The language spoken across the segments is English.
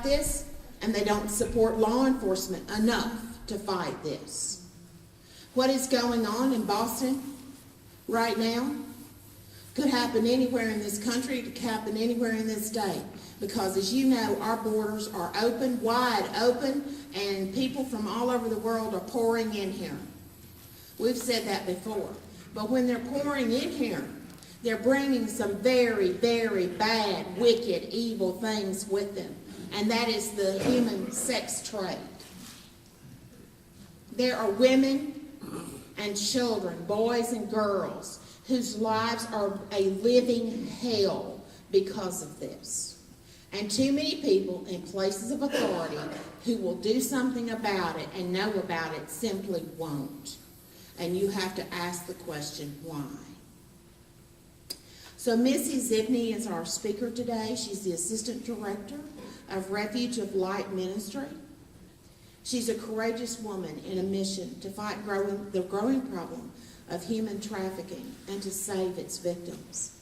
about this, and they don't support law enforcement enough to fight this. What is going on in Boston right now could happen anywhere in this country, it could happen anywhere in this state. Because as you know, our borders are open, wide open, and people from all over the world are pouring in here. We've said that before. But when they're pouring in here, they're bringing some very, very bad, wicked, evil things with them. And that is the human sex trade. There are women and children, boys and girls, whose lives are a living hell because of this. And too many people in places of authority who will do something about it and know about it simply won't. And you have to ask the question, why? So Missy Zivney is our speaker today. She's the Assistant Director of Refuge of Light Ministry. She's a courageous woman in a mission to fight the growing problem of human trafficking and to save its victims.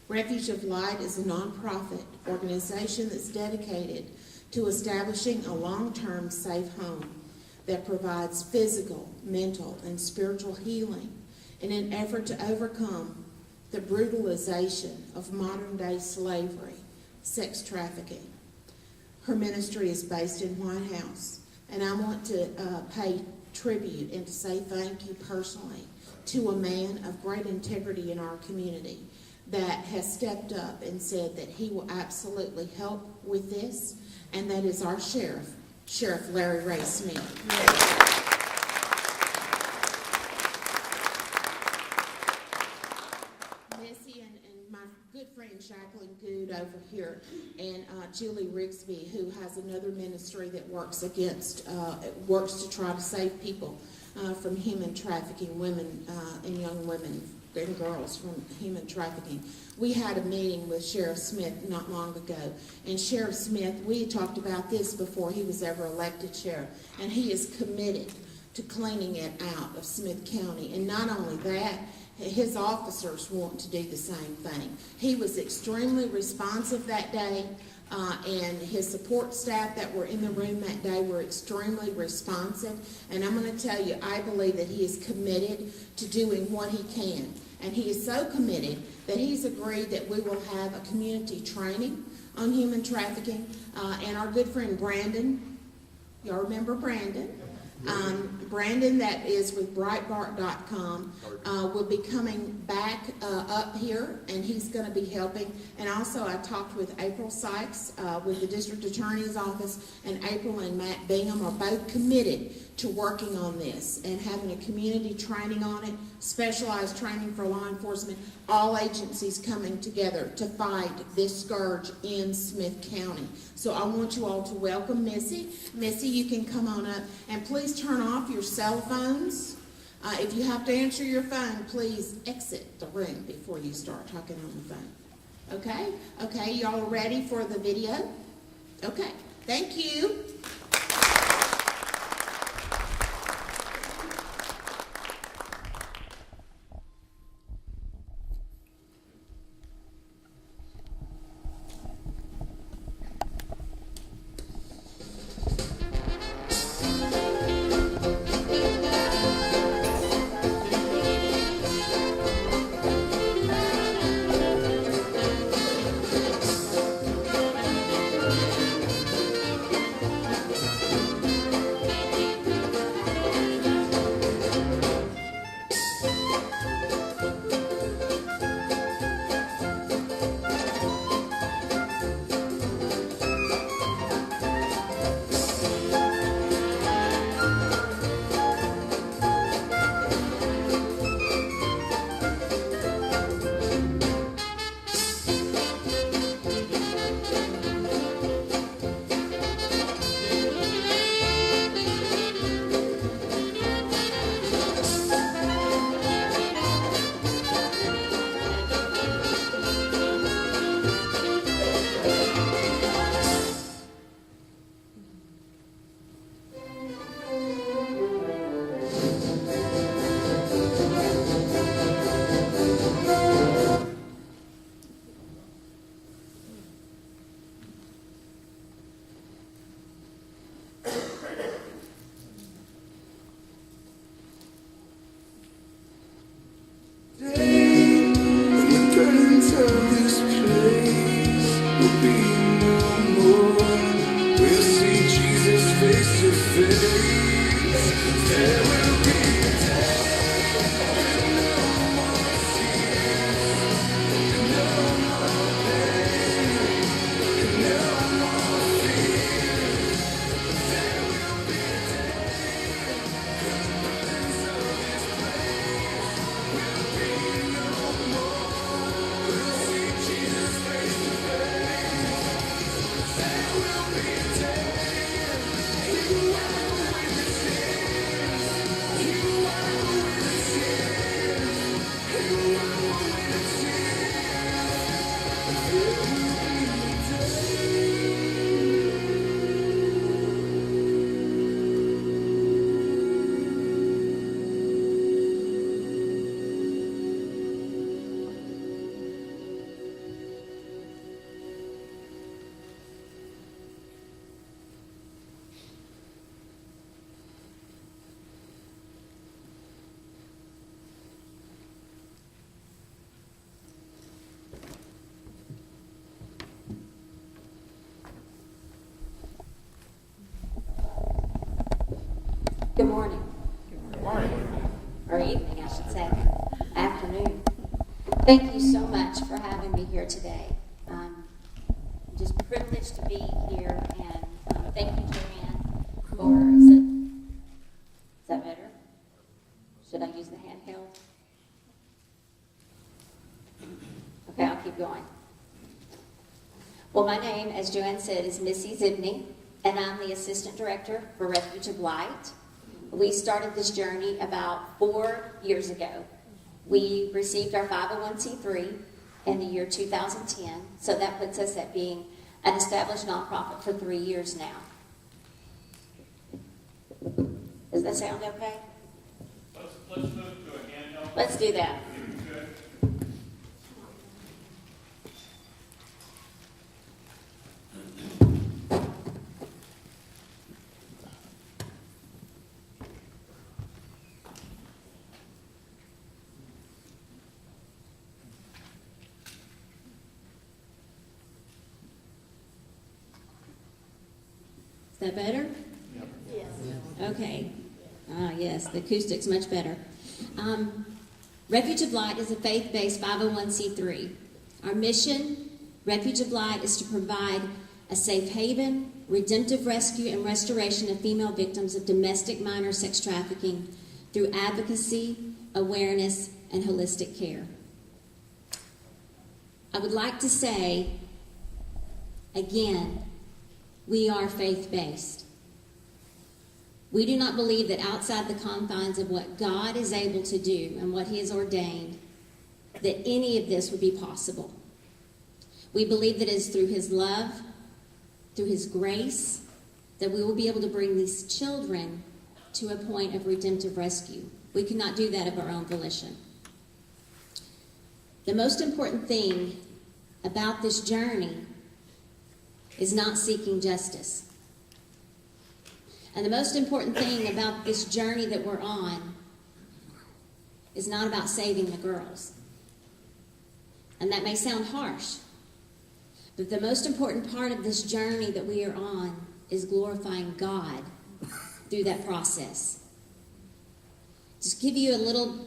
Refuge of Light is a nonprofit organization that's dedicated to establishing a long-term safe home that provides physical, mental, and spiritual healing in an effort to overcome the brutalization of modern-day slavery, sex trafficking. Her ministry is based in White House, and I want to pay tribute and to say thank you personally to a man of great integrity in our community that has stepped up and said that he will absolutely help with this, and that is our sheriff, Sheriff Larry Ray Smith. Missy and my good friend Jacqueline Good over here, and Julie Rigsby, who has another ministry that works to try to save people from human trafficking, women and young women and girls from human trafficking. We had a meeting with Sheriff Smith not long ago, and Sheriff Smith, we had talked about this before he was ever elected sheriff, and he is committed to cleaning it out of Smith County. And not only that, his officers want to do the same thing. He was extremely responsive that day, and his support staff that were in the room that day were extremely responsive. And I'm going to tell you, I believe that he is committed to doing what he can. And he is so committed that he's agreed that we will have a community training on human trafficking. And our good friend Brandon, y'all remember Brandon? Brandon, that is with Breitbart.com, will be coming back up here, and he's going to be helping. And also, I talked with April Sykes with the District Attorney's Office, and April and Matt Bingham are both committed to working on this and having a community training on it, specialized training for law enforcement, all agencies coming together to fight this scourge in Smith County. So I want you all to welcome Missy. Missy, you can come on up, and please turn off your cell phones. If you have to answer your phone, please exit the room before you start talking on the phone. Okay? Okay, y'all ready for the video? Okay, thank you. no more. We'll see Jesus face to face. There will be a day with no more tears, no more pain, no more fear. There will be a day when the burdens of this place will be no more. We'll see Jesus face to face. There will be a day. You wipe away the tears. You wipe away the tears. You wipe away the tears. There will be a Good morning. Good morning. Or evening, I should say. Afternoon. Thank you so much for having me here today. I'm just privileged to be here, and thank you, Joanne, is that better? Should I use the handheld? Okay, I'll keep going. Well, my name, as Joanne said, is Missy Zivney, and I'm the Assistant Director for Refuge of Light. We started this journey about 4 years ago. We received our 501c3 in the year 2010, so that puts us at being an established nonprofit for 3 years now. Does that sound okay? Let's move to a handheld. Let's do that. Good. Is that better? Yep. Okay. Yes, the acoustic's much better. Refuge of Light is a faith-based 501c3. Our mission, Refuge of Light, is to provide a safe haven, redemptive rescue, and restoration of female victims of domestic minor sex trafficking through advocacy, awareness, and holistic care. I would like to say, again, we are faith-based. We do not believe that outside the confines of what God is able to do and what He has ordained, that any of this would be possible. We believe that it is through His love, through His grace, that we will be able to bring these children to a point of redemptive rescue. We cannot do that of our own volition. The most important thing about this journey is not seeking justice. And the most important thing about this journey that we're on is not about saving the girls. And that may sound harsh, but the most important part of this journey that we are on is glorifying God through that process. Just give you a little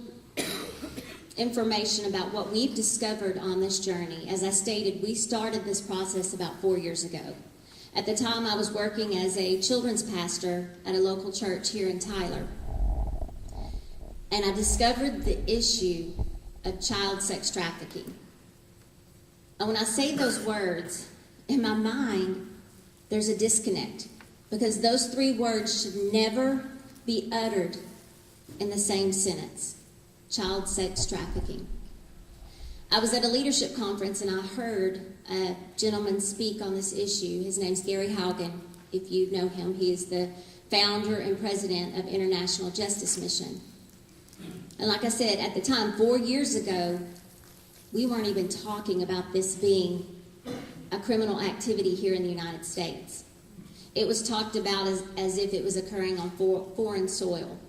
information about what we've discovered on this journey. As I stated, we started this process about 4 years ago. At the time, I was working as a children's pastor at a local church here in Tyler. And I discovered the issue of child sex trafficking. And when I say those words, in my mind, there's a disconnect. Because those 3 words should never be uttered in the same sentence. Child sex trafficking. I was at a leadership conference and I heard a gentleman speak on this issue. His name's Gary Haugen. If you know him, he is the founder and president of International Justice Mission. And like I said, at the time, 4 years ago, we weren't even talking about this being a criminal activity here in the United States. It was talked about as if it was occurring on foreign soil,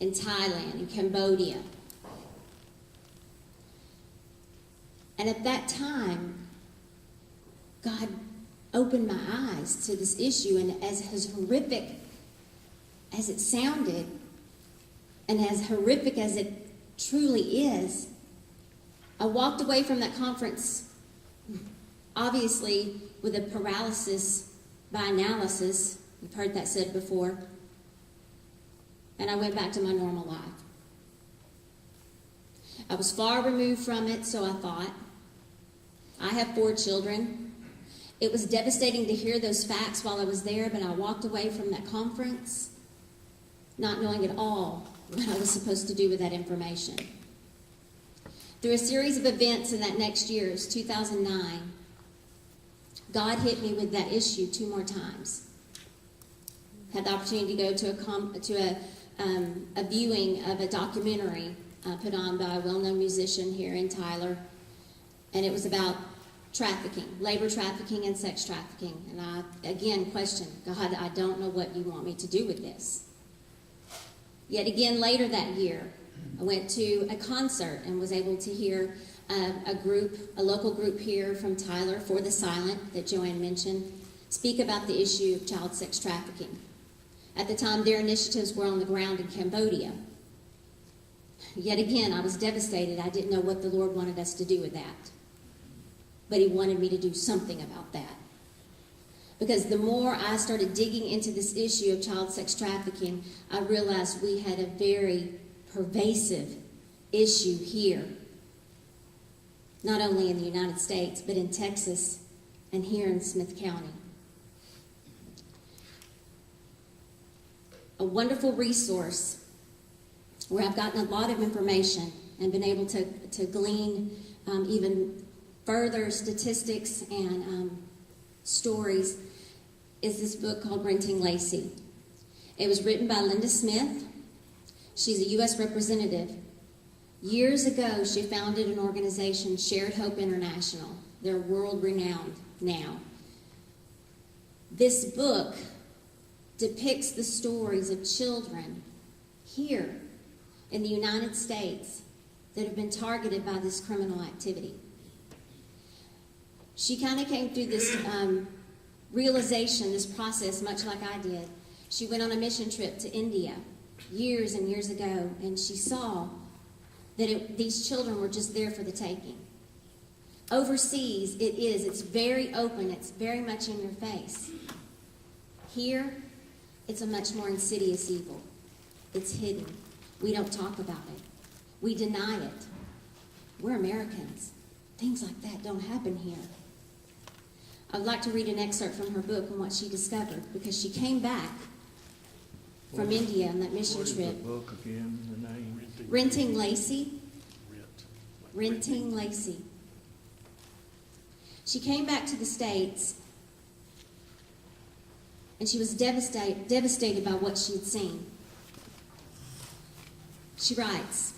in Thailand, in Cambodia. And at that time, God opened my eyes to this issue, and as horrific as it sounded, and as horrific as it truly is, I walked away from that conference, obviously with a paralysis by analysis. You've heard that said before. And I went back to my normal life. I was far removed from it, so I thought. I have 4 children. It was devastating to hear those facts while I was there, but I walked away from that conference not knowing at all what I was supposed to do with that information. Through a series of events in that next year, it was 2009, God hit me with that issue 2 more times. Had the opportunity to go to a viewing of a documentary put on by a well-known musician here in Tyler, and it was about trafficking, labor trafficking and sex trafficking. And I, again, questioned, God, I don't know what you want me to do with this. Yet again, later that year, I went to a concert and was able to hear a local group here from Tyler, For the Silent, that Joanne mentioned, speak about the issue of child sex trafficking. At the time, their initiatives were on the ground in Cambodia. Yet again, I was devastated. I didn't know what the Lord wanted us to do with that. But He wanted me to do something about that. Because the more I started digging into this issue of child sex trafficking, I realized we had a very pervasive issue here. Not only in the United States, but in Texas and here in Smith County. A wonderful resource where I've gotten a lot of information and been able to glean even further statistics and stories is this book called Renting Lacey. It was written by Linda Smith. She's a U.S. representative. Years ago, she founded an organization, Shared Hope International. They're world-renowned now. This book depicts the stories of children here in the United States that have been targeted by this criminal activity. She kind of came through this realization, this process, much like I did. She went on a mission trip to India years and years ago, and she saw that these children were just there for the taking. Overseas, it's very open, it's very much in your face. Here, it's a much more insidious evil. It's hidden. We don't talk about it. We deny it. We're Americans. Things like that don't happen here. I'd like to read an excerpt from her book and what she discovered, because she came back from India on that mission trip. What is the book again, the name? Renting Lacey. Renting Lacey. She came back to the States, and she was devastated by what she had seen. She writes,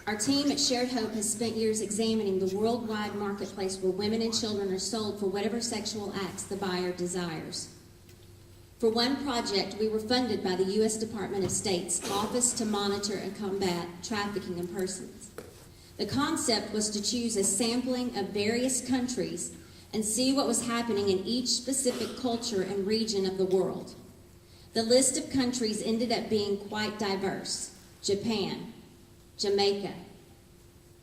"Our team at Shared Hope has spent years examining the worldwide marketplace where women and children are sold for whatever sexual acts the buyer desires. For one project, we were funded by the U.S. Department of State's Office to Monitor and Combat Trafficking in Persons. The concept was to choose a sampling of various countries and see what was happening in each specific culture and region of the world. The list of countries ended up being quite diverse: Japan, Jamaica,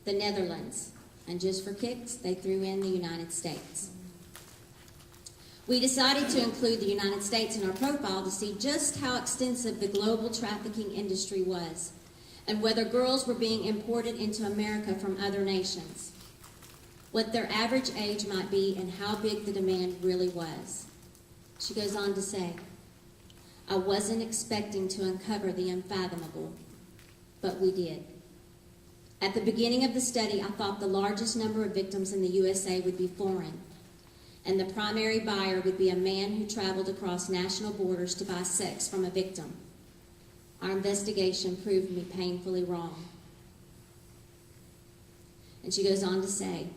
the Netherlands, and just for kicks, they threw in the United States. We decided to include the United States in our profile to see just how extensive the global trafficking industry was, and whether girls were being imported into America from other nations, what their average age might be, and how big the demand really was." She goes on to say, "I wasn't expecting to uncover the unfathomable, but we did. At the beginning of the study, I thought the largest number of victims in the USA would be foreign, and the primary buyer would be a man who traveled across national borders to buy sex from a victim. Our investigation proved me painfully wrong." And she goes on to say,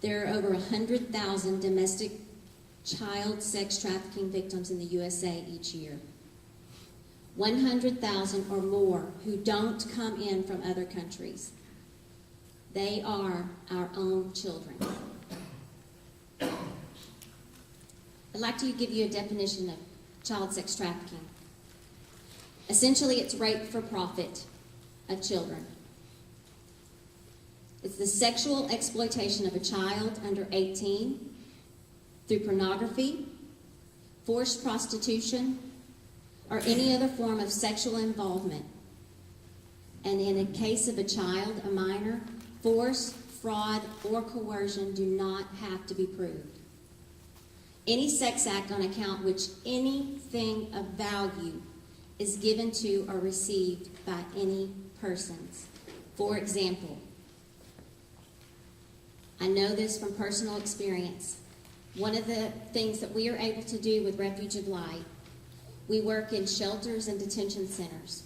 "There are over 100,000 domestic child sex trafficking victims in the USA each year. 100,000 or more who don't come in from other countries. They are our own children. I'd like to give you a definition of child sex trafficking. Essentially, it's rape for profit of children. It's the sexual exploitation of a child under 18 through pornography, forced prostitution, or any other form of sexual involvement. And in a case of a child, a minor, force, fraud, or coercion do not have to be proved. Any sex act on account which anything of value is given to or received by any persons. For example, I know this from personal experience. One of the things that we are able to do with Refuge of Light, we work in shelters and detention centers.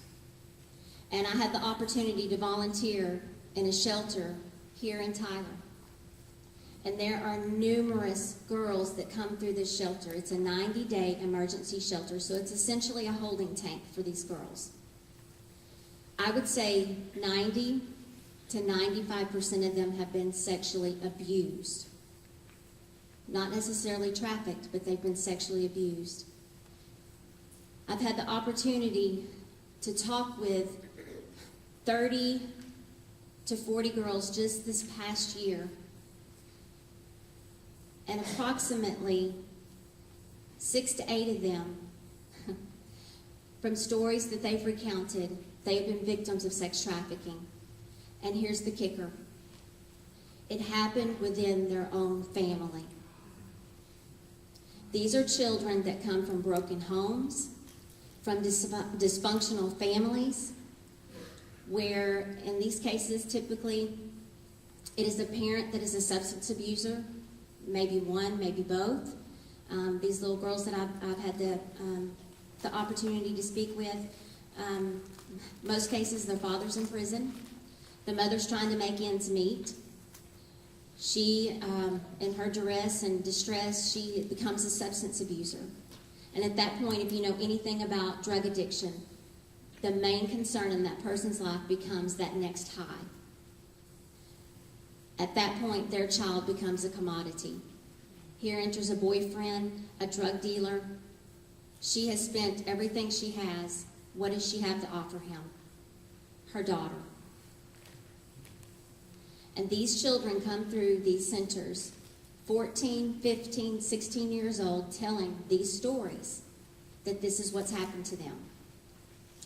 And I had the opportunity to volunteer in a shelter here in Tyler. And there are numerous girls that come through this shelter. It's a 90-day emergency shelter, so it's essentially a holding tank for these girls. I would say 90 to 95% of them have been sexually abused. Not necessarily trafficked, but they've been sexually abused. I've had the opportunity to talk with 30 to 40 girls just this past year. And approximately 6 to 8 of them, from stories that they've recounted, they have been victims of sex trafficking. And here's the kicker. It happened within their own family. These are children that come from broken homes, from dysfunctional families, where in these cases typically it is a parent that is a substance abuser, maybe one, maybe both. These little girls that I've had the opportunity to speak with, most cases their father's in prison. The mother's trying to make ends meet. She, in her duress and distress, she becomes a substance abuser. And at that point, if you know anything about drug addiction, the main concern in that person's life becomes that next high. At that point, their child becomes a commodity. Here enters a boyfriend, a drug dealer. She has spent everything she has. What does she have to offer him? Her daughter. And these children come through these centers, 14, 15, 16 years old, telling these stories that this is what's happened to them.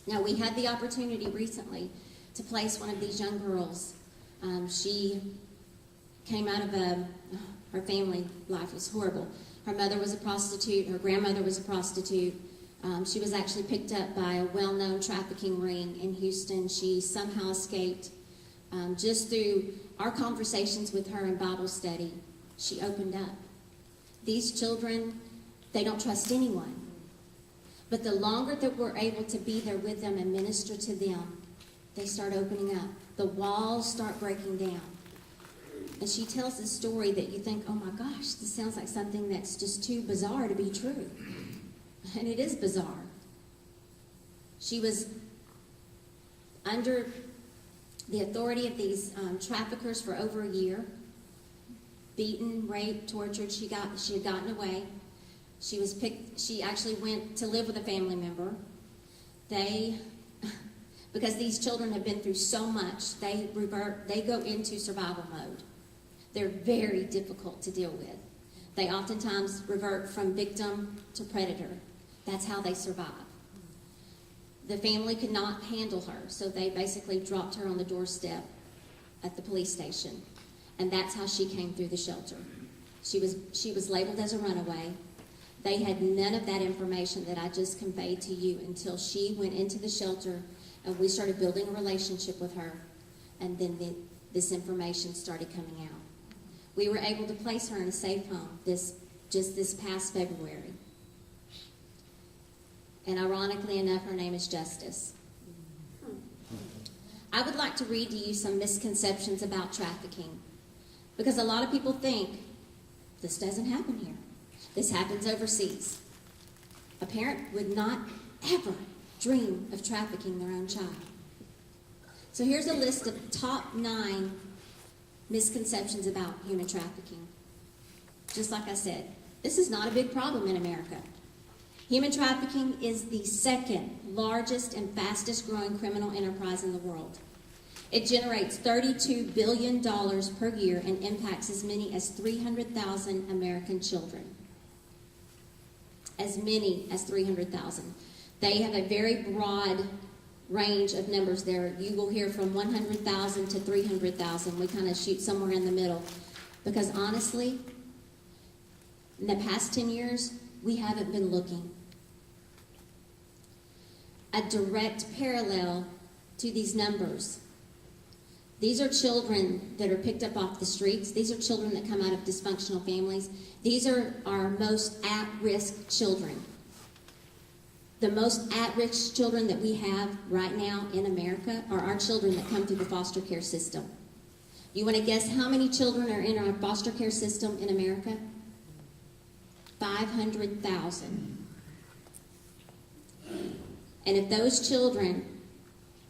Now, we had the opportunity recently to place one of these young girls. She came out of her family life was horrible. Her mother was a prostitute. Her grandmother was a prostitute. She was actually picked up by a well-known trafficking ring in Houston. She somehow escaped. Just through our conversations with her in Bible study, she opened up. These children, they don't trust anyone. But the longer that we're able to be there with them and minister to them, they start opening up. The walls start breaking down. And she tells this story that you think, oh my gosh, this sounds like something that's just too bizarre to be true. And it is bizarre. She was under the authority of these traffickers for over a year, beaten, raped, tortured. She had gotten away. She actually went to live with a family member. Because these children have been through so much, they go into survival mode. They're very difficult to deal with. They oftentimes revert from victim to predator. That's how they survive. The family could not handle her, so they basically dropped her on the doorstep at the police station. And that's how she came through the shelter. She was labeled as a runaway. They had none of that information that I just conveyed to you until she went into the shelter and we started building a relationship with her. And then this information started coming out. We were able to place her in a safe home this past February. And ironically enough, her name is Justice. I would like to read to you some misconceptions about trafficking, because a lot of people think this doesn't happen here. This happens overseas. A parent would not ever dream of trafficking their own child. So here's a list of top 9 misconceptions about human trafficking. Just like I said, this is not a big problem in America. Human trafficking is the second largest and fastest growing criminal enterprise in the world. It generates $32 billion per year and impacts as many as 300,000 American children. As many as 300,000. They have a very broad range of numbers there. You will hear from 100,000 to 300,000. We kind of shoot somewhere in the middle. Because honestly, in the past 10 years, we haven't been looking. A direct parallel to these numbers. These are children that are picked up off the streets. These are children that come out of dysfunctional families. These are our most at-risk children. The most at-risk children that we have right now in America are our children that come through the foster care system. You want to guess how many children are in our foster care system in America? 500,000. And if those children,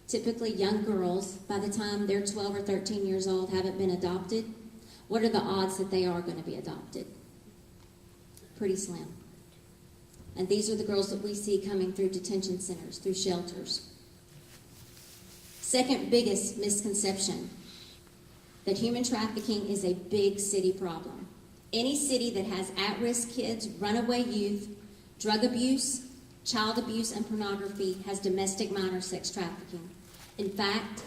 typically young girls, by the time they're 12 or 13 years old, haven't been adopted, what are the odds that they are going to be adopted? Pretty slim. And these are the girls that we see coming through detention centers, through shelters. Second biggest misconception, that human trafficking is a big city problem. Any city that has at-risk kids, runaway youth, drug abuse, child abuse, and pornography has domestic minor sex trafficking. In fact,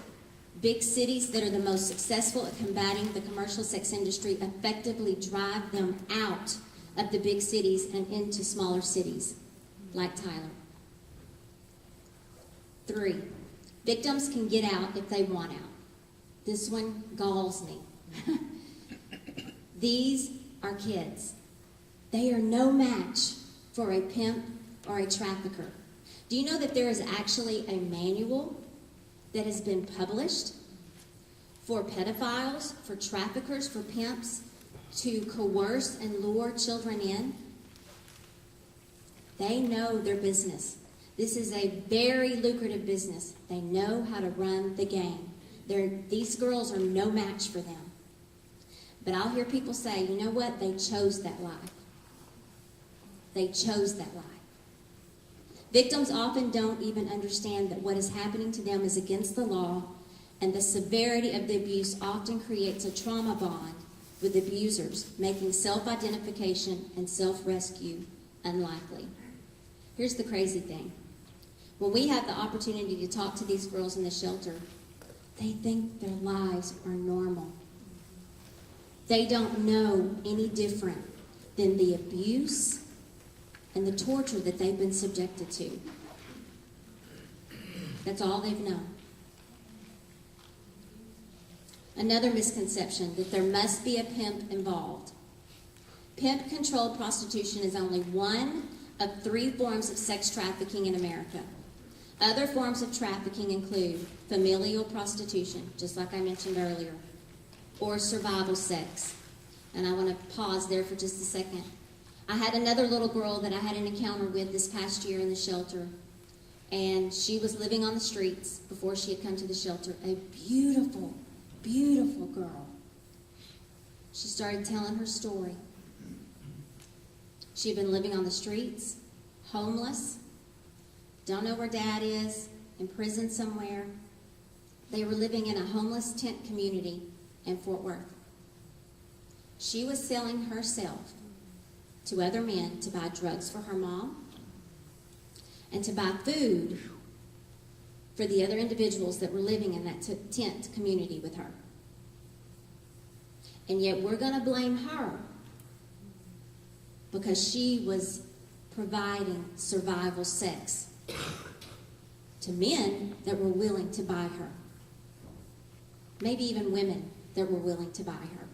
big cities that are the most successful at combating the commercial sex industry effectively drive them out of the big cities and into smaller cities, like Tyler. 3, victims can get out if they want out. This one galls me. These are kids. They are no match for a pimp or a trafficker. Do you know that there is actually a manual that has been published for pedophiles, for traffickers, for pimps to coerce and lure children in? They know their business. This is a very lucrative business. They know how to run the game. These girls are no match for them. But I'll hear people say, you know what? They chose that life. They chose that life. Victims often don't even understand that what is happening to them is against the law, and the severity of the abuse often creates a trauma bond with abusers, making self-identification and self-rescue unlikely. Here's the crazy thing. When we have the opportunity to talk to these girls in the shelter, they think their lives are normal. They don't know any different than the abuse and the torture that they've been subjected to. That's all they've known. Another misconception, that there must be a pimp involved. Pimp-controlled prostitution is only one of 3 forms of sex trafficking in America. Other forms of trafficking include familial prostitution, just like I mentioned earlier, or survival sex. And I want to pause there for just a second. I had another little girl that I had an encounter with this past year in the shelter, and she was living on the streets before she had come to the shelter. A beautiful, beautiful girl. She started telling her story. She had been living on the streets, homeless, don't know where dad is, in prison somewhere. They were living in a homeless tent community in Fort Worth. She was selling herself to other men to buy drugs for her mom and to buy food for the other individuals that were living in that tent community with her. And yet we're going to blame her because she was providing survival sex to men that were willing to buy her. Maybe even women that were willing to buy her.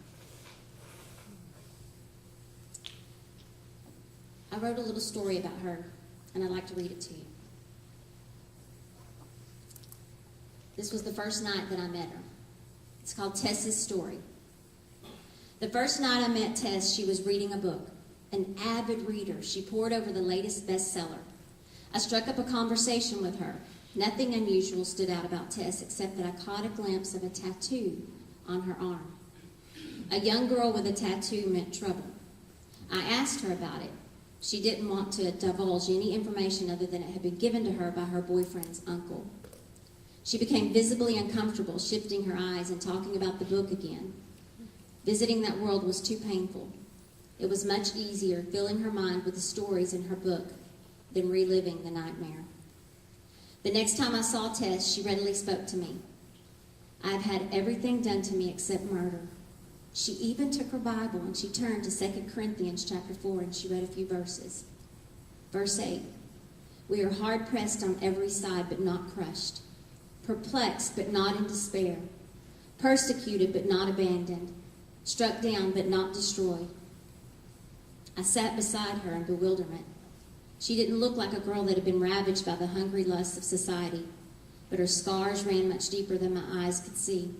I wrote a little story about her, and I'd like to read it to you. This was the first night that I met her. It's called Tess's Story. The first night I met Tess, she was reading a book. An avid reader, she pored over the latest bestseller. I struck up a conversation with her. Nothing unusual stood out about Tess except that I caught a glimpse of a tattoo on her arm. A young girl with a tattoo meant trouble. I asked her about it. She didn't want to divulge any information other than it had been given to her by her boyfriend's uncle. She became visibly uncomfortable, shifting her eyes and talking about the book again. Visiting that world was too painful. It was much easier filling her mind with the stories in her book than reliving the nightmare. The next time I saw Tess, she readily spoke to me. I've had everything done to me except murder. She even took her Bible and she turned to 2 Corinthians chapter 4 and she read a few verses. Verse 8, we are hard pressed on every side but not crushed, perplexed but not in despair, persecuted but not abandoned, struck down but not destroyed. I sat beside her in bewilderment. She didn't look like a girl that had been ravaged by the hungry lusts of society, but her scars ran much deeper than my eyes could see.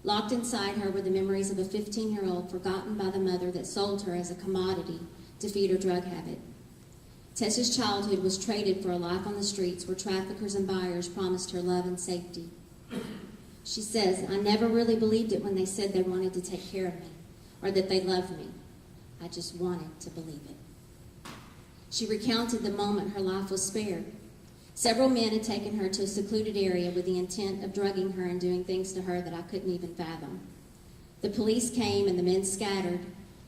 Locked inside her were the memories of a 15-year-old forgotten by the mother that sold her as a commodity to feed her drug habit. Tessa's childhood was traded for a life on the streets where traffickers and buyers promised her love and safety. She says, I never really believed it when they said they wanted to take care of me or that they loved me. I just wanted to believe it. She recounted the moment her life was spared. Several men had taken her to a secluded area with the intent of drugging her and doing things to her that I couldn't even fathom. The police came and the men scattered,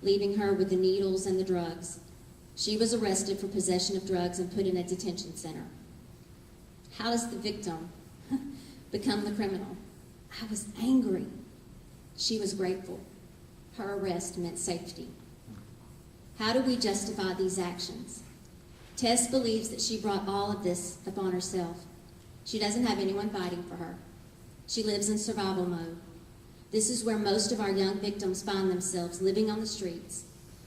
leaving her with the needles and the drugs. She was arrested for possession of drugs and put in a detention center. How does the victim become the criminal? I was angry. She was grateful. Her arrest meant safety. How do we justify these actions? Tess believes that she brought all of this upon herself. She doesn't have anyone fighting for her. She lives in survival mode. This is where most of our young victims find themselves, living on the streets,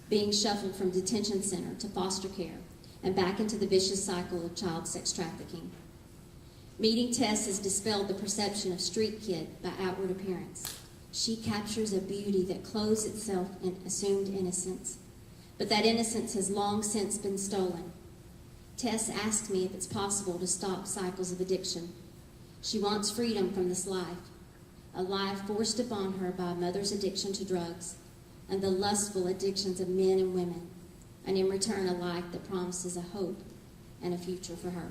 being shuffled from detention center to foster care and back into the vicious cycle of child sex trafficking. Meeting Tess has dispelled the perception of street kid by outward appearance. She captures a beauty that clothes itself in assumed innocence, but that innocence has long since been stolen. Tess asked me if it's possible to stop cycles of addiction. She wants freedom from this life, a life forced upon her by a mother's addiction to drugs and the lustful addictions of men and women, and in return a life that promises a hope and a future for her.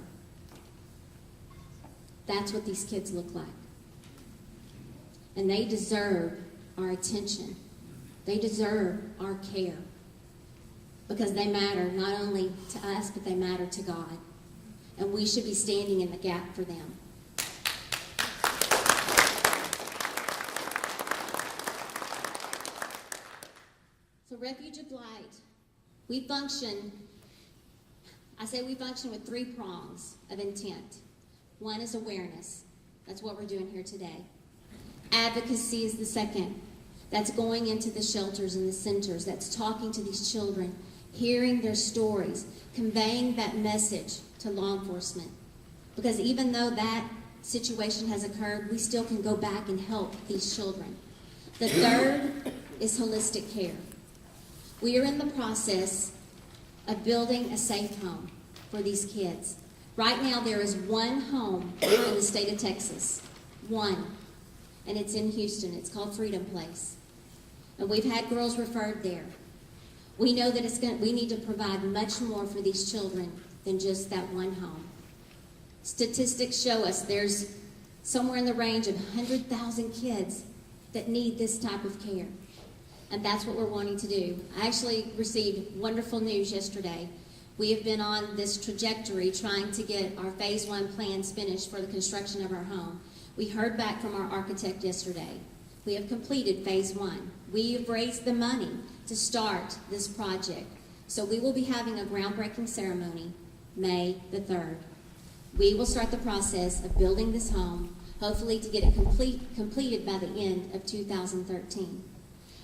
That's what these kids look like. And they deserve our attention. They deserve our care. Because they matter not only to us, but they matter to God. And we should be standing in the gap for them. So Refuge of Light, we function with 3 prongs of intent. One is awareness. That's what we're doing here today. Advocacy is the second. That's going into the shelters and the centers. That's talking to these children, hearing their stories, conveying that message to law enforcement. Because even though that situation has occurred, we still can go back and help these children. The third is holistic care. We are in the process of building a safe home for these kids. Right now, there is one home in the state of Texas. One. And it's in Houston. It's called Freedom Place. And we've had girls referred there. We know that we need to provide much more for these children than just that one home. Statistics show us there's somewhere in the range of 100,000 kids that need this type of care. And that's what we're wanting to do. I actually received wonderful news yesterday. We have been on this trajectory trying to get our phase 1 plans finished for the construction of our home. We heard back from our architect yesterday. We have completed phase 1. We have raised the money to start this project. So we will be having a groundbreaking ceremony May the 3rd. We will start the process of building this home, hopefully to get it completed by the end of 2013.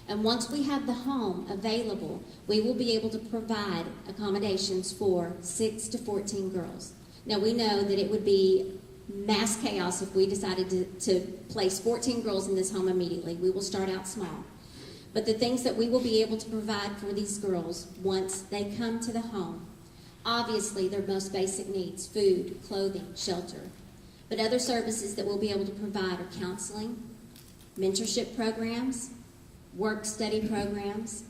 And once we have the home available, we will be able to provide accommodations for 6 to 14 girls. Now, we know that it would be mass chaos if we decided to place 14 girls in this home immediately. We will start out small. But the things that we will be able to provide for these girls once they come to the home, obviously their most basic needs, food, clothing, shelter. But other services that we'll be able to provide are counseling, mentorship programs, work study programs,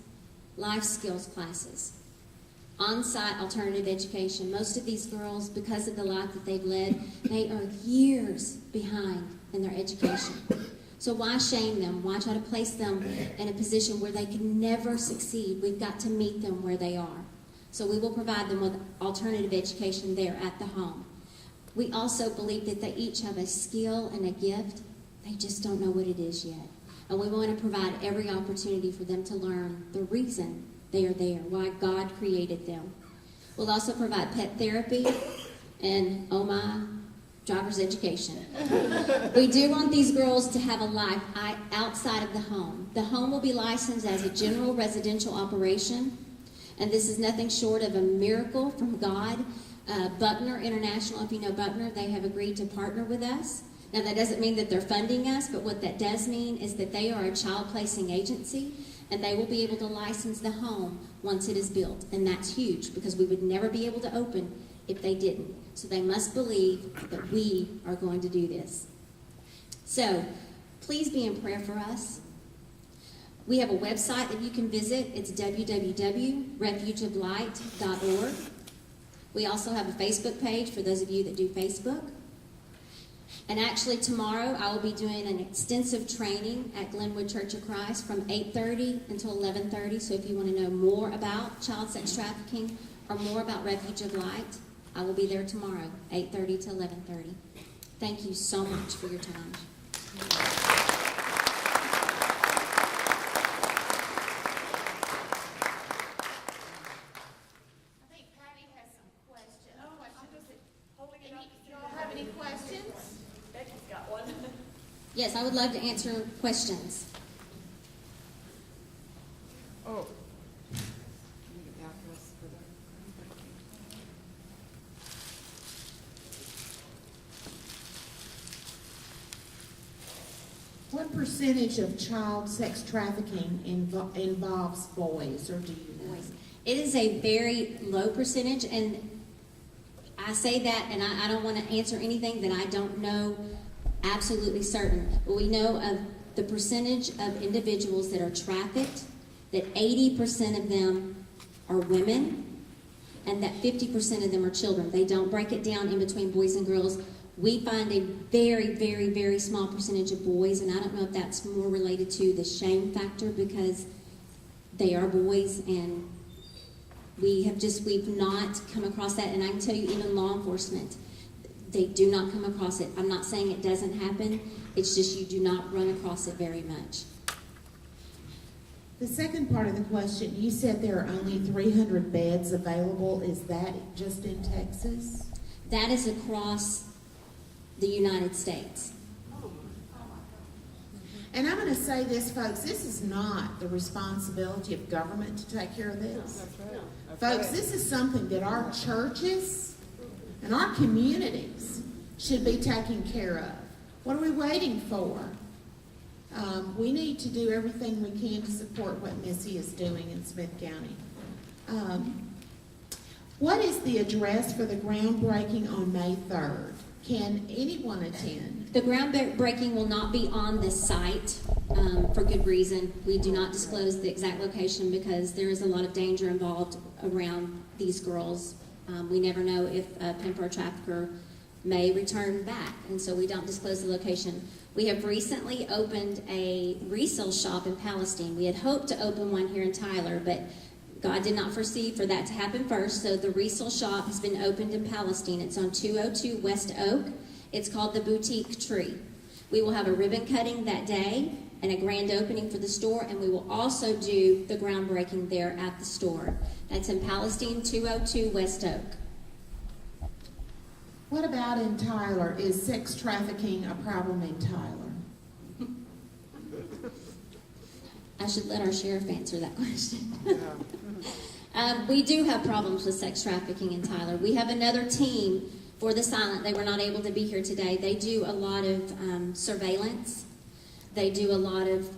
life skills classes, on-site alternative education. Most of these girls, because of the life that they've led, they are years behind in their education. So why shame them? Why try to place them in a position where they can never succeed? We've got to meet them where they are. So we will provide them with alternative education there at the home. We also believe that they each have a skill and a gift. They just don't know what it is yet. And we want to provide every opportunity for them to learn the reason they are there, why God created them. We'll also provide pet therapy and, oh my, driver's education. We do want these girls to have a life outside of the home. The home will be licensed as a general residential operation, and this is nothing short of a miracle from God. Buckner International, if you know Buckner, they have agreed to partner with us. Now, that doesn't mean that they're funding us, but what that does mean is that they are a child placing agency, and they will be able to license the home once it is built. And that's huge, because we would never be able to open if they didn't. So they must believe that we are going to do this. So please be in prayer for us. We have a website that you can visit. It's www.refugeoflight.org. We also have a Facebook page for those of you that do Facebook. And actually tomorrow I will be doing an extensive training at Glenwood Church of Christ from 8:30 until 11:30. So if you want to know more about child sex trafficking or more about Refuge of Light, I will be there tomorrow, 8:30 to 11:30. Thank you so much for your time. I think Patty has some questions. Oh, I should have said, holding it up. Do y'all have any questions? Becky's got one. Yes, I would love to answer questions. Oh. What percentage of child sex trafficking involves boys, or do you know? Boys. It is a very low percentage, and I say that, and I don't want to answer anything that I don't know absolutely certain. But we know of the percentage of individuals that are trafficked, that 80% of them are women, and that 50% of them are children. They don't break it down in between boys and girls. We find a very, very, very small percentage of boys, and I don't know if that's more related to the shame factor because they are boys, and we've not come across that. And I can tell you, even law enforcement, they do not come across it. I'm not saying it doesn't happen. It's just you do not run across it very much. The second part of the question, you said there are only 300 beds available. Is that just in Texas? That is across the United States. And I'm going to say this, folks, this is not the responsibility of government to take care of this. Folks, this is something that our churches and our communities should be taking care of. What are we waiting for? We need to do everything we can to support what Missy is doing in Smith County. What is the address for the groundbreaking on May 3rd? Can anyone attend? The groundbreaking will not be on this site for good reason. We do not disclose the exact location because there is a lot of danger involved around these girls. We never know if a pimp or trafficker may return back, and so we don't disclose the location. We have recently opened a resale shop in Palestine. We had hoped to open one here in Tyler, but God did not foresee for that to happen first, so the resale shop has been opened in Palestine. It's on 202 West Oak. It's called the Boutique Tree. We will have a ribbon cutting that day and a grand opening for the store, and we will also do the groundbreaking there at the store. That's in Palestine, 202 West Oak. What about in Tyler? Is sex trafficking a problem in Tyler? I should let our sheriff answer that question. We do have problems with sex trafficking in Tyler. We have another team for the silent. They were not able to be here today. They do a lot of surveillance. They do a lot of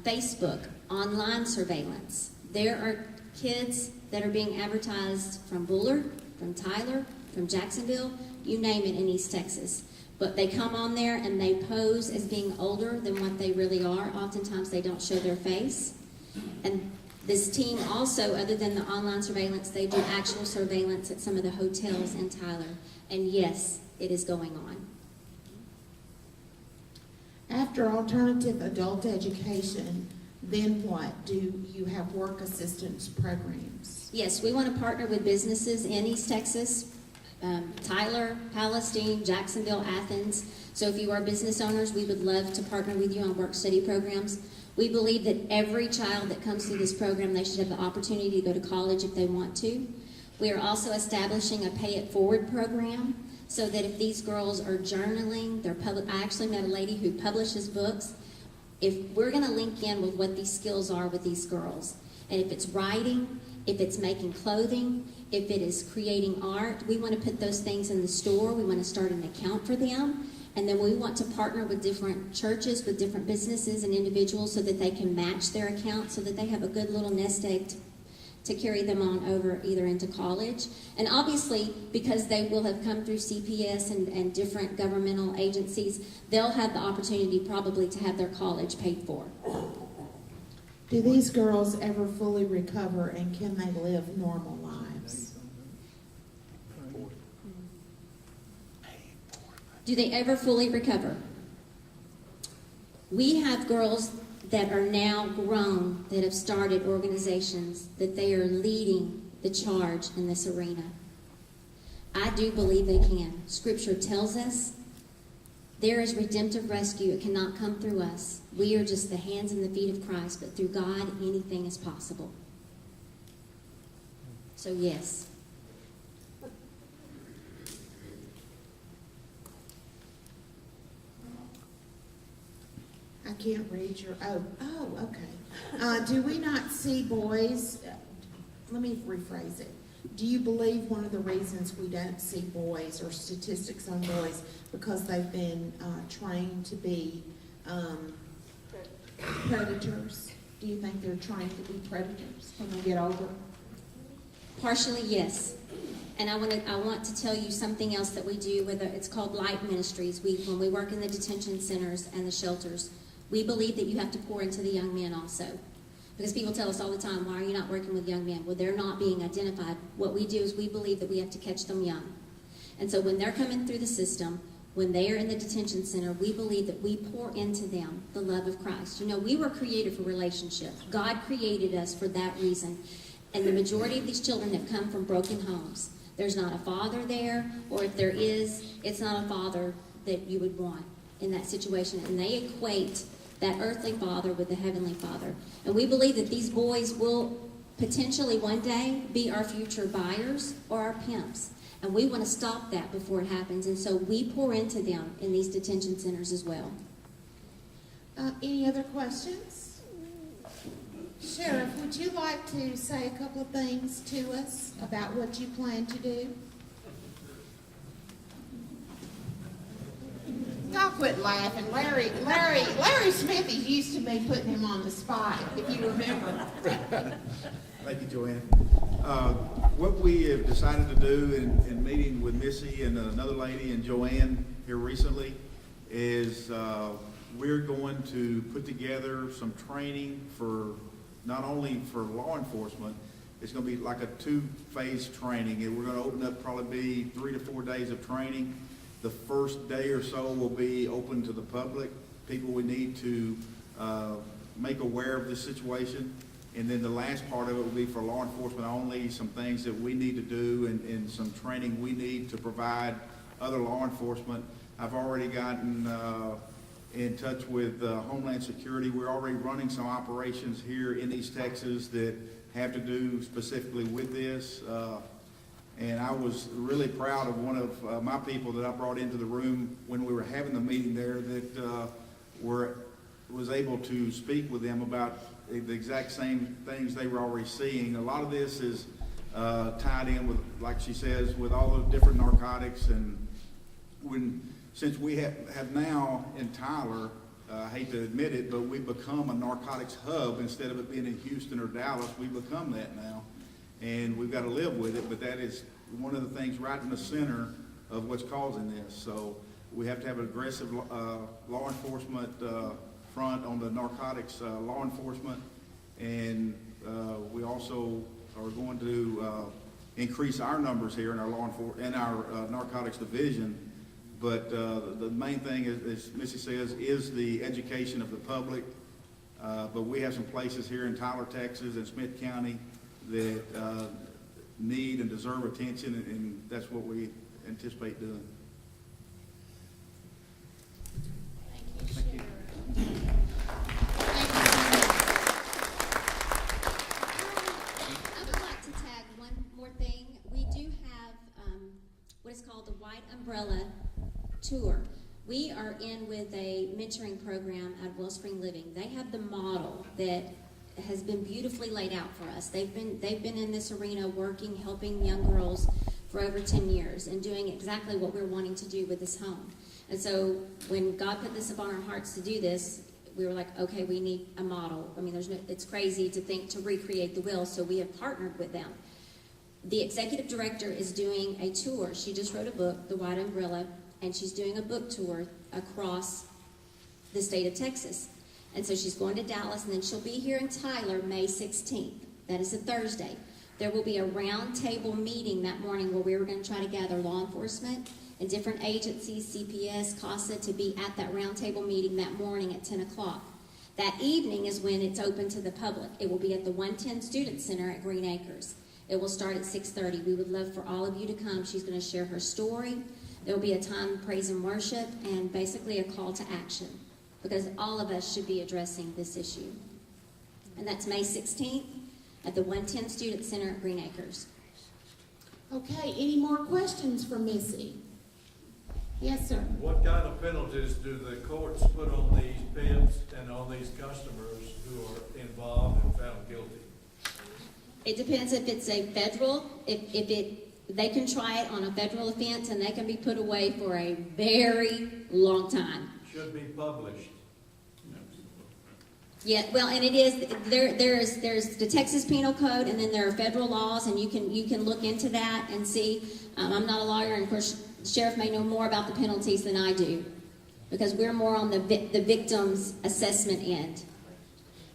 Facebook, online surveillance. There are kids that are being advertised from Bullard, from Tyler, from Jacksonville, you name it, in East Texas. But they come on there and they pose as being older than what they really are. Oftentimes they don't show their face. And this team also, other than the online surveillance, they do actual surveillance at some of the hotels in Tyler. And yes, it is going on. After alternative adult education, then what? Do you have work assistance programs? Yes, we want to partner with businesses in East Texas, Tyler, Palestine, Jacksonville, Athens. So if you are business owners, we would love to partner with you on work study programs. We believe that every child that comes through this program, they should have the opportunity to go to college if they want to. We are also establishing a pay it forward program so that if these girls are journaling, I actually met a lady who publishes books. If we're going to link in with what these skills are with these girls, and if it's writing, if it's making clothing, if it is creating art, we want to put those things in the store. We want to start an account for them. And then we want to partner with different churches, with different businesses and individuals so that they can match their account so that they have a good little nest egg to carry them on over either into college. And obviously, because they will have come through CPS and different governmental agencies, they'll have the opportunity probably to have their college paid for. Do these girls ever fully recover, and can they live normal lives? Do they ever fully recover? We have girls that are now grown that have started organizations that they are leading the charge in this arena. I do believe they can. Scripture tells us there is redemptive rescue. It cannot come through us. We are just the hands and the feet of Christ, but through God, anything is possible. So yes. I can't read your, okay. Do we not see boys, let me rephrase it. Do you believe one of the reasons we don't see boys or statistics on boys because they've been trained to be predators? Do you think they're trained to be predators when they get older? Partially, yes. And I want to tell you something else that we do with it's called Light Ministries. When we work in the detention centers and the shelters, we believe that you have to pour into the young men also. Because people tell us all the time, why are you not working with young men? Well, they're not being identified. What we do is we believe that we have to catch them young. And so when they're coming through the system, when they are in the detention center, we believe that we pour into them the love of Christ. You know, we were created for relationship. God created us for that reason. And the majority of these children have come from broken homes. There's not a father there, or if there is, it's not a father that you would want in that situation. And they equate that earthly father with the heavenly Father. And we believe that these boys will potentially one day be our future buyers or our pimps. And we want to stop that before it happens. And so we pour into them in these detention centers as well. Any other questions? Sheriff, would you like to say a couple of things to us about what you plan to do? Y'all quit laughing. Larry Smith is used to me putting him on the spot, if you remember. Thank you, Joanne. What we have decided to do in meeting with Missy and another lady and Joanne here recently is we're going to put together some training for not only for law enforcement. It's going to be like a two-phase training. And we're going to open up probably be 3 to 4 days of training. The first day or so will be open to the public, people we need to make aware of this situation. And then the last part of it will be for law enforcement only, some things that we need to do and some training we need to provide other law enforcement. I've already gotten in touch with Homeland Security. We're already running some operations here in East Texas that have to do specifically with this. And I was really proud of one of my people that I brought into the room when we were having the meeting there that was able to speak with them about the exact same things they were already seeing. A lot of this is tied in with, like she says, with all the different narcotics. And since we have now in Tyler, I hate to admit it, but we've become a narcotics hub. Instead of it being in Houston or Dallas, we've become that now. And we've got to live with it, but that is one of the things right in the center of what's causing this. So We have to have an aggressive law enforcement front on the narcotics law enforcement, and we also are going to increase our numbers here in our narcotics division. But the main thing, as Missy says, is the education of the public. But we have some places here in Tyler, Texas, and Smith County that need and deserve attention, and that's what we anticipate doing. Thank you, Sheriff. I would like to tag one more thing. We do have what is called the White Umbrella Tour. We are in with a mentoring program at Wellspring Living. They have the model that has been beautifully laid out for us. They've been in this arena working, helping young girls for over 10 years and doing exactly what we're wanting to do with this home. And so when God put this upon our hearts to do this, we were like, okay, we need a model. I mean, it's crazy to think to recreate the wheel, so we have partnered with them. The executive director is doing a tour. She just wrote a book, The White Umbrella, and she's doing a book tour across the state of Texas. And so she's going to Dallas, and then she'll be here in Tyler May 16th. That is a Thursday. There will be a round table meeting that morning where we were going to try to gather law enforcement and different agencies, CPS, CASA, to be at that round table meeting that morning at 10 o'clock. That evening is when it's open to the public. It will be at the 110 Student Center at Green Acres. It will start at 6:30. We would love for all of you to come. She's going to share her story. There will be a time of praise and worship and basically a call to action, because all of us should be addressing this issue. And that's May 16th at the 110 Student Center at Green Acres. Okay, any more questions for Missy? Yes, sir. What kind of penalties do the courts put on these pimps and on these customers who are involved and found guilty? It depends if it's a federal, they can try it on a federal offense and they can be put away for a very long time. Should be published. Yeah, well, and it is, there's the Texas Penal Code, and then there are federal laws, and you can look into that and see. I'm not a lawyer, and of course, the sheriff may know more about the penalties than I do, because we're more on the victim's assessment end.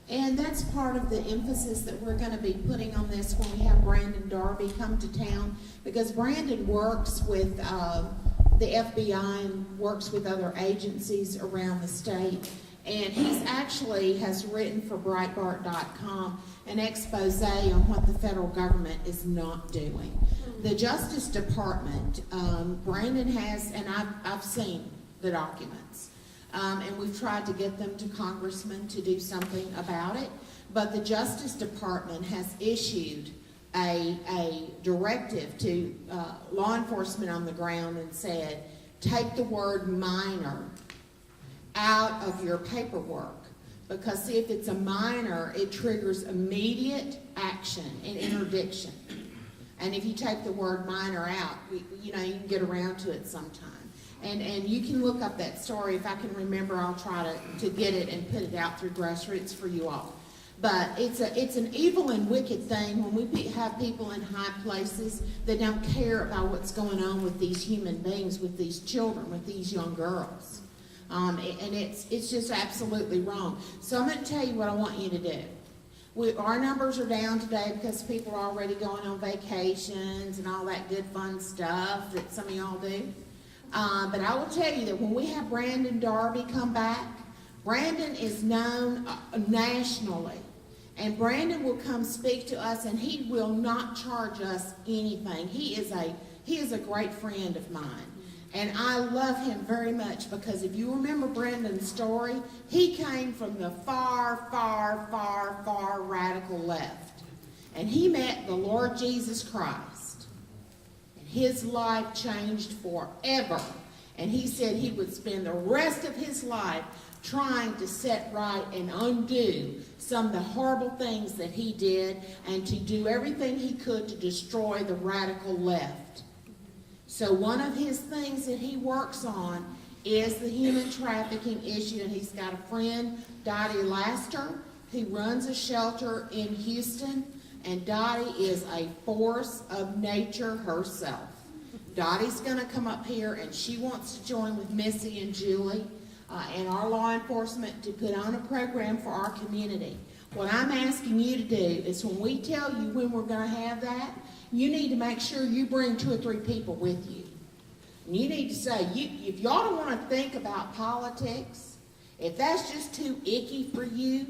And that's part of the emphasis that we're going to be putting on this when we have Brandon Darby come to town, because Brandon works with the FBI and works with other agencies around the state. And he's actually has written for Breitbart.com an expose on what the federal government is not doing. The Justice Department, Brandon has, and I've seen the documents, and we've tried to get them to congressmen to do something about it, but the Justice Department has issued a directive to law enforcement on the ground and said, take the word minor out of your paperwork, because see, if it's a minor, it triggers immediate action and interdiction. And if you take the word minor out, you can get around to it sometime. And you can look up that story. If I can remember, I'll try to get it and put it out through Grassroots for you all. But it's an evil and wicked thing when we have people in high places that don't care about what's going on with these human beings, with these children, with these young girls. And it's just absolutely wrong. So I'm going to tell you what I want you to do. Our numbers are down today because people are already going on vacations and all that good fun stuff that some of y'all do. But I will tell you that when we have Brandon Darby come back, Brandon is known nationally. And Brandon will come speak to us, and he will not charge us anything. He is a great friend of mine. And I love him very much, because if you remember Brandon's story, he came from the far, far, far, far radical left. And he met the Lord Jesus Christ. And his life changed forever. And he said he would spend the rest of his life trying to set right and undo some of the horrible things that he did, and to do everything he could to destroy the radical left. So one of his things that he works on is the human trafficking issue, and he's got a friend, Dottie Laster, who runs a shelter in Houston, and Dottie is a force of nature herself. Dottie's gonna come up here and she wants to join with Missy and Julie and our law enforcement to put on a program for our community. What I'm asking you to do is when we tell you when we're gonna have that, you need to make sure you bring 2 or 3 people with you. And you need to say, if y'all don't wanna think about politics, if that's just too icky for you,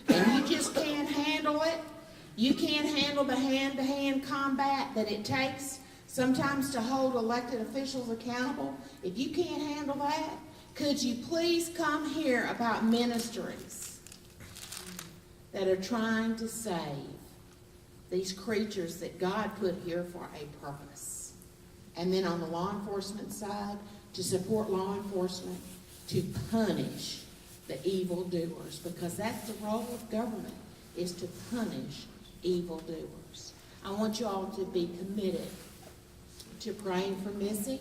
and you just can't handle it, you can't handle the hand-to-hand combat that it takes sometimes to hold elected officials accountable, if you can't handle that, could you please come hear about ministries that are trying to save these creatures that God put here for a purpose? And then on the law enforcement side, to support law enforcement, to punish the evildoers, because that's the role of government, is to punish evildoers. I want you all to be committed to praying for Missy,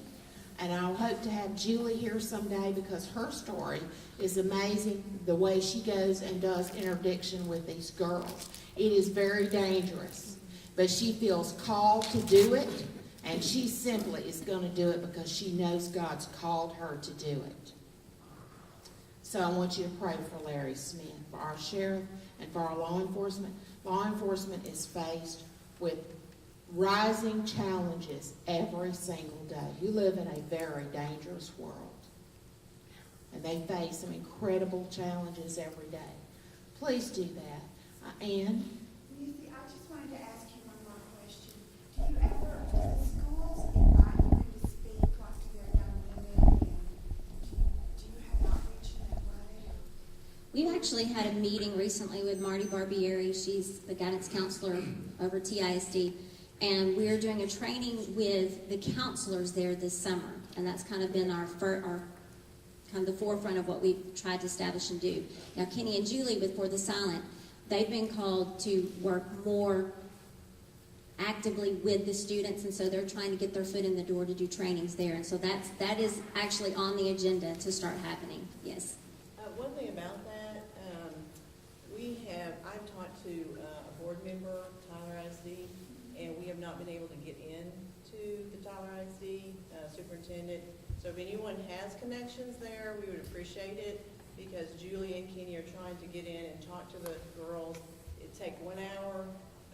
and I'll hope to have Julie here someday because her story is amazing, the way she goes and does interdiction with these girls. It is very dangerous, but she feels called to do it, and she simply is going to do it because she knows God's called her to do it. So I want you to pray for Larry Smith, for our sheriff, and for our law enforcement. Law enforcement is faced with rising challenges every single day. You live in a very dangerous world, and they face some incredible challenges every day. Please do that. Ann? Missy, I just wanted to ask you one more question. Do you ever, do the schools invite you to speak like to their young women? And do you have outreach in that way? We've actually had a meeting recently with Marty Barbieri. She's the guidance counselor over TISD. And we're doing a training with the counselors there this summer. And that's kind of been our kind of the forefront of what we've tried to establish and do. Now, Kenny and Julie with For the Silent, they've been called to work more actively with the students, and so they're trying to get their foot in the door to do trainings there. And so that is actually on the agenda to start happening. Yes. One thing about that, I've talked to a board member, Tyler ISD, and we have not been able to get into the Tyler ISD superintendent. So if anyone has connections there, we would appreciate it, because Julie and Kenny are trying to get in and talk to the girls. It takes 1 hour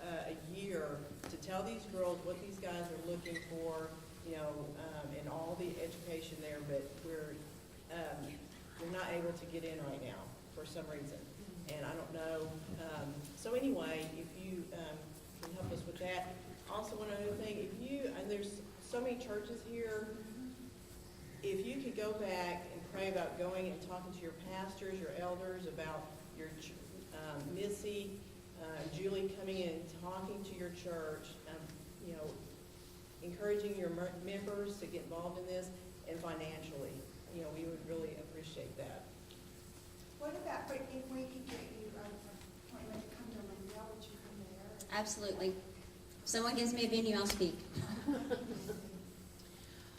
a year to tell these girls what these guys are looking for, and all the education there, but we're not able to get in right now for some reason, and I don't know. So anyway, if you can help us with that. Also, one other thing, and there's so many churches here, if you could go back and pray about going and talking to your pastors, your elders, about your Missy, Julie coming in and talking to your church, encouraging your members to get involved in this, and financially, we would really appreciate that. What about if we could get you an appointment to come to Lindell, would you come there? Absolutely. If someone gives me a venue, I'll speak.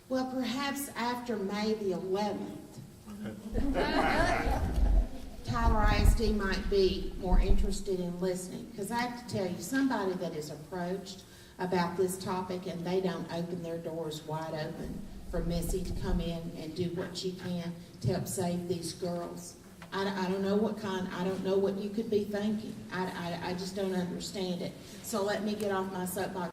Well, perhaps after May the 11th, Tyler ISD might be more interested in listening. Because I have to tell you, somebody that is approached about this topic and they don't open their doors wide open for Missy to come in and do what she can to help save these girls. I don't know I don't know what you could be thinking. I just don't understand it. So let me get off my soapbox.